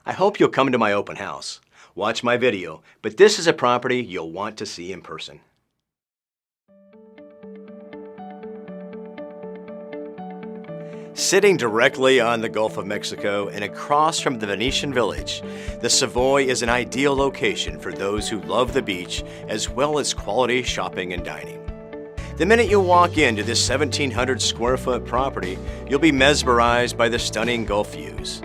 I hope you'll come to my open house. Watch my video, but this is a property you'll want to see in person. Sitting directly on the Gulf of Mexico and across from the Venetian Village, the Savoy is an ideal location for those who love the beach as well as quality shopping and dining. The minute you walk into this 1,700 square foot property, you'll be mesmerized by the stunning Gulf views.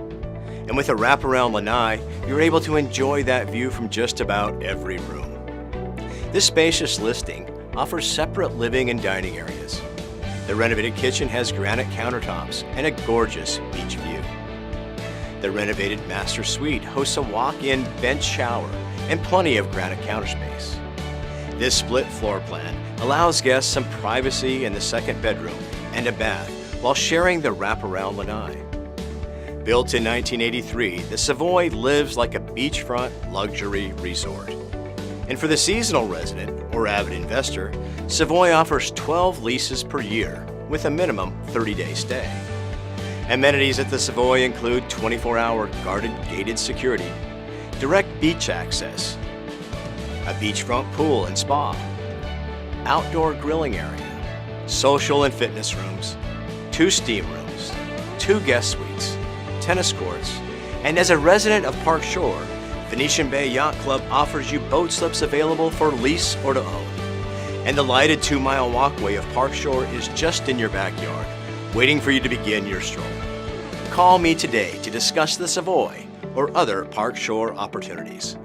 And with a wraparound lanai, you're able to enjoy that view from just about every room. This spacious listing offers separate living and dining areas. The renovated kitchen has granite countertops and a gorgeous beach view. The renovated master suite hosts a walk-in bench shower and plenty of granite counter space. This split floor plan allows guests some privacy in the second bedroom and a bath while sharing the wraparound lanai. Built in 1983, the Savoy lives like a beachfront luxury resort. And for the seasonal resident or avid investor, Savoy offers 12 leases per year with a minimum 30-day stay. Amenities at the Savoy include 24-hour guarded gated security, direct beach access, a beachfront pool and spa, outdoor grilling area, social and fitness rooms, 2 steam rooms, 2 guest suites, tennis courts, and as a resident of Park Shore, Venetian Bay Yacht Club offers you boat slips available for lease or to own. And the lighted 2-mile walkway of Park Shore is just in your backyard, waiting for you to begin your stroll. Call me today to discuss the Savoy or other Park Shore opportunities.